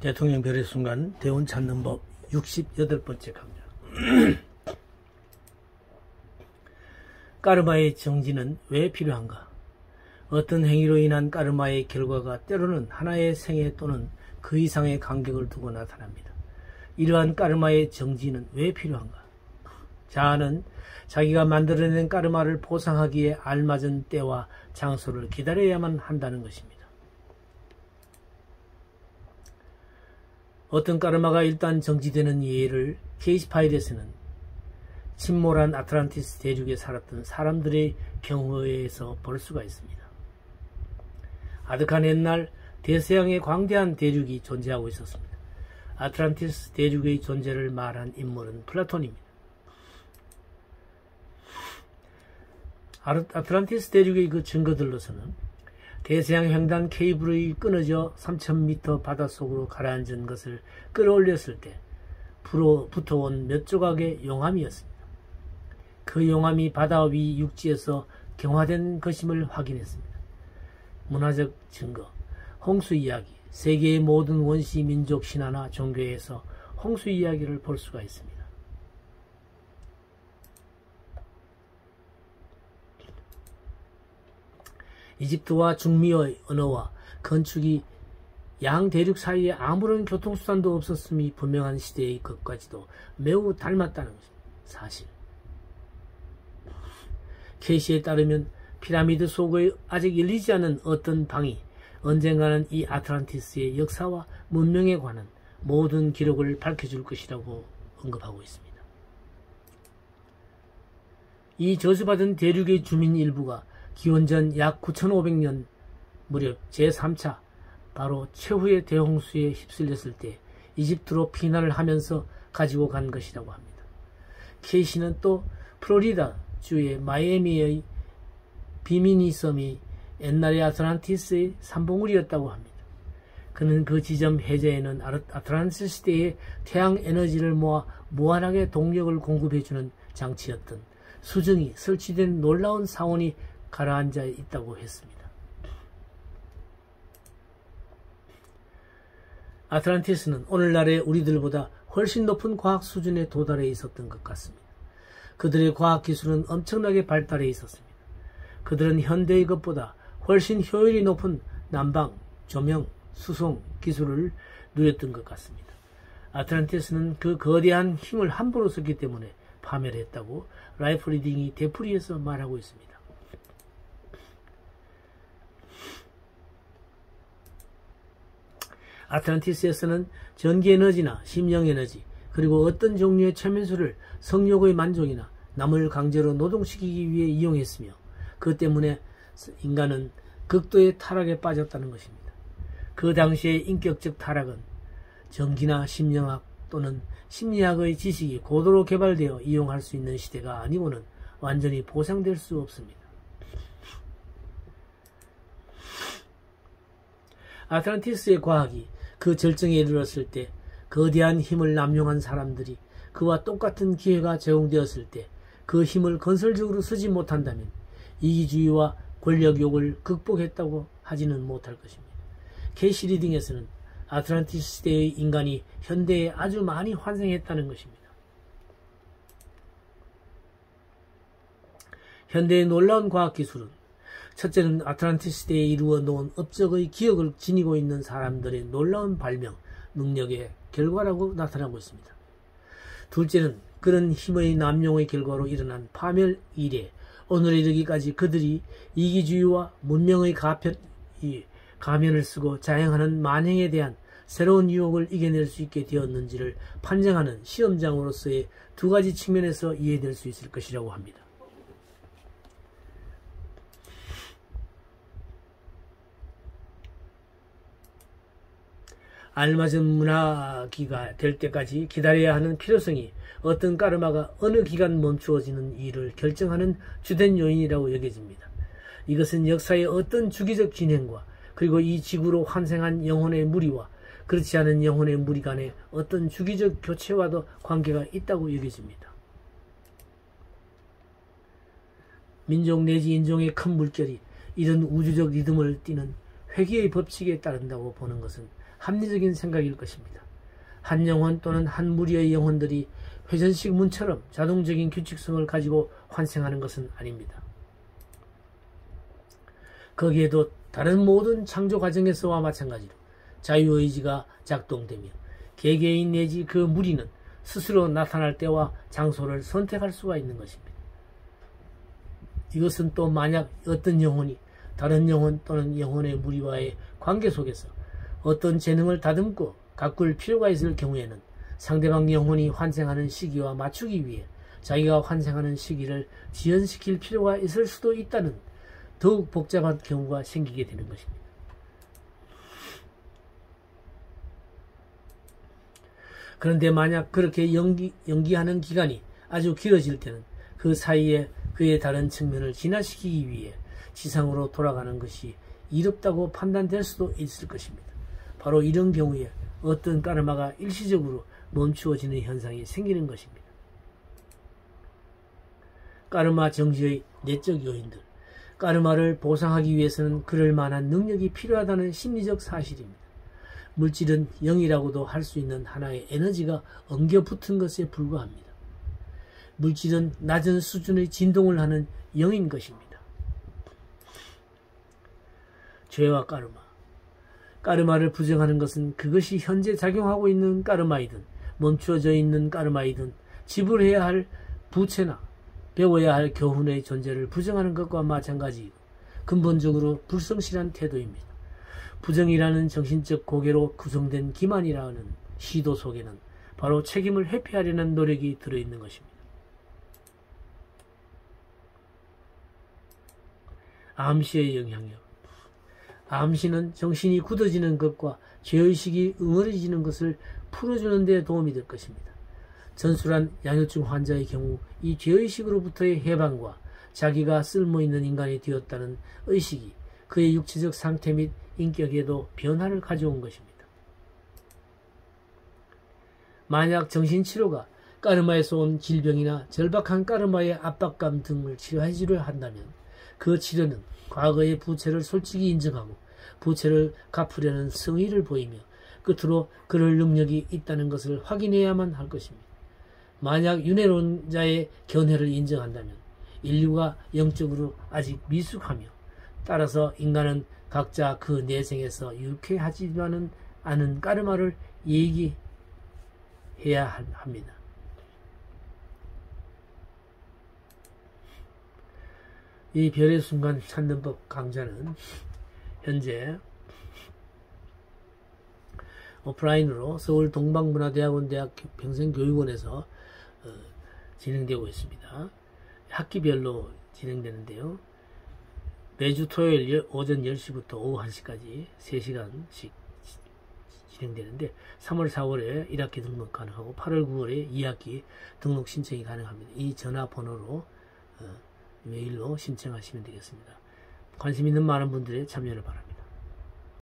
대통령 별의 순간 대운 찾는 법 68번째 강좌. 까르마의 정지는 왜 필요한가? 어떤 행위로 인한 까르마의 결과가 때로는 하나의 생애 또는 그 이상의 간격을 두고 나타납니다. 이러한 까르마의 정지는 왜 필요한가? 자아는 자기가 만들어낸 까르마를 보상하기에 알맞은 때와 장소를 기다려야만 한다는 것입니다. 어떤 까르마가 일단 정지되는 예를 케이스 파일에서는 침몰한 아틀란티스 대륙에 살았던 사람들의 경우에서 볼 수가 있습니다. 아득한 옛날 대서양의 광대한 대륙이 존재하고 있었습니다. 아틀란티스 대륙의 존재를 말한 인물은 플라톤입니다. 아틀란티스 대륙의 그 증거들로서는 대서양 횡단 케이블이 끊어져 3000m 바닷속으로 가라앉은 것을 끌어올렸을 때 붙어온 몇 조각의 용암이었습니다. 그 용암이 바다 위 육지에서 경화된 것임을 확인했습니다. 문화적 증거, 홍수 이야기, 세계의 모든 원시 민족 신화나 종교에서 홍수 이야기를 볼 수가 있습니다. 이집트와 중미의 언어와 건축이 양 대륙 사이에 아무런 교통수단도 없었음이 분명한 시대의 것까지도 매우 닮았다는 것입니다. 사실. 케이시에 따르면 피라미드 속의 아직 열리지 않은 어떤 방이 언젠가는 이 아틀란티스의 역사와 문명에 관한 모든 기록을 밝혀줄 것이라고 언급하고 있습니다. 이 저주받은 대륙의 주민 일부가 기원전 약 9500년 무렵 제3차 바로 최후의 대홍수에 휩쓸렸을 때 이집트로 피난을 하면서 가지고 간 것이라고 합니다. 케이시는 또 플로리다 주의 마이애미의 비미니 섬이 옛날의 아틀란티스의 산봉우리였다고 합니다. 그는 그 지점 해저에는 아틀란티스 시대의 태양 에너지를 모아 무한하게 동력을 공급해주는 장치였던 수정이 설치된 놀라운 사원이 가라앉아 있다고 했습니다. 아틀란티스는 오늘날의 우리들보다 훨씬 높은 과학 수준에 도달해 있었던 것 같습니다. 그들의 과학 기술은 엄청나게 발달해 있었습니다. 그들은 현대의 것보다 훨씬 효율이 높은 난방, 조명, 수송 기술을 누렸던 것 같습니다. 아틀란티스는 그 거대한 힘을 함부로 썼기 때문에 파멸했다고 라이프 리딩이 되풀이해서 말하고 있습니다. 아틀란티스에서는 전기에너지나 심령에너지 그리고 어떤 종류의 최면수를 성욕의 만족이나 남을 강제로 노동시키기 위해 이용했으며 그 때문에 인간은 극도의 타락에 빠졌다는 것입니다. 그 당시의 인격적 타락은 전기나 심령학 또는 심리학의 지식이 고도로 개발되어 이용할 수 있는 시대가 아니고는 완전히 보상될 수 없습니다. 아틀란티스의 과학이 그 절정에 이르렀을 때 거대한 힘을 남용한 사람들이 그와 똑같은 기회가 제공되었을 때 그 힘을 건설적으로 쓰지 못한다면 이기주의와 권력욕을 극복했다고 하지는 못할 것입니다. 케이시 리딩에서는 아틀란티스 시대의 인간이 현대에 아주 많이 환생했다는 것입니다. 현대의 놀라운 과학기술은 첫째는 아틀란티스 시대에 이루어 놓은 업적의 기억을 지니고 있는 사람들의 놀라운 발명, 능력의 결과라고 나타나고 있습니다. 둘째는 그런 힘의 남용의 결과로 일어난 파멸 이래 오늘에 이르기까지 그들이 이기주의와 문명의 가면을 쓰고 자행하는 만행에 대한 새로운 유혹을 이겨낼 수 있게 되었는지를 판정하는 시험장으로서의 두 가지 측면에서 이해될 수 있을 것이라고 합니다. 알맞은 문화기가 될 때까지 기다려야 하는 필요성이 어떤 까르마가 어느 기간 멈추어지는 일을 결정하는 주된 요인이라고 여겨집니다. 이것은 역사의 어떤 주기적 진행과 그리고 이 지구로 환생한 영혼의 무리와 그렇지 않은 영혼의 무리 간의 어떤 주기적 교체와도 관계가 있다고 여겨집니다. 민족 내지 인종의 큰 물결이 이런 우주적 리듬을 띠는 회귀의 법칙에 따른다고 보는 것은 합리적인 생각일 것입니다. 한 영혼 또는 한 무리의 영혼들이 회전식 문처럼 자동적인 규칙성을 가지고 환생하는 것은 아닙니다. 거기에도 다른 모든 창조 과정에서와 마찬가지로 자유의지가 작동되며 개개인 내지 그 무리는 스스로 나타날 때와 장소를 선택할 수가 있는 것입니다. 이것은 또 만약 어떤 영혼이 다른 영혼 또는 영혼의 무리와의 관계 속에서 어떤 재능을 다듬고 가꿀 필요가 있을 경우에는 상대방 영혼이 환생하는 시기와 맞추기 위해 자기가 환생하는 시기를 지연시킬 필요가 있을 수도 있다는 더욱 복잡한 경우가 생기게 되는 것입니다. 그런데 만약 그렇게 연기하는 기간이 아주 길어질 때는 그 사이에 그의 다른 측면을 진화시키기 위해 지상으로 돌아가는 것이 이롭다고 판단될 수도 있을 것입니다. 바로 이런 경우에 어떤 까르마가 일시적으로 멈추어지는 현상이 생기는 것입니다. 까르마 정지의 내적 요인들. 까르마를 보상하기 위해서는 그럴 만한 능력이 필요하다는 심리적 사실입니다. 물질은 영이라고도 할 수 있는 하나의 에너지가 엉겨붙은 것에 불과합니다. 물질은 낮은 수준의 진동을 하는 영인 것입니다. 죄와 까르마. 까르마를 부정하는 것은 그것이 현재 작용하고 있는 까르마이든 멈추어져 있는 까르마이든 지불해야 할 부채나 배워야 할 교훈의 존재를 부정하는 것과 마찬가지이고 근본적으로 불성실한 태도입니다. 부정이라는 정신적 고개로 구성된 기만이라는 시도 속에는 바로 책임을 회피하려는 노력이 들어있는 것입니다. 암시의 영향력. 암시는 정신이 굳어지는 것과 죄의식이 응어리지는 것을 풀어주는 데 도움이 될 것입니다. 전술한 양요증 환자의 경우 이 죄의식으로부터의 해방과 자기가 쓸모있는 인간이 되었다는 의식이 그의 육체적 상태 및 인격에도 변화를 가져온 것입니다. 만약 정신치료가 까르마에서 온 질병이나 절박한 까르마의 압박감 등을 치료해주려 한다면 그 치료는 과거의 부채를 솔직히 인정하고 부채를 갚으려는 성의를 보이며 끝으로 그럴 능력이 있다는 것을 확인해야만 할 것입니다. 만약 윤회론자의 견해를 인정한다면 인류가 영적으로 아직 미숙하며 따라서 인간은 각자 그 내생에서 유쾌하지만은 않은 까르마를 얘기해야 합니다. 이 별의 순간 찾는 법 강좌는 현재 오프라인으로 서울 동방문화대학원 대학교 평생교육원에서 진행되고 있습니다. 학기별로 진행되는데요. 매주 토요일 오전 10시부터 오후 1시까지 3시간씩 진행되는데 3월 4월에 1학기 등록 가능하고 8월 9월에 2학기 등록 신청이 가능합니다. 이 전화번호로 메일로 신청하시면 되겠습니다. 관심 있는 많은 분들의 참여를 바랍니다.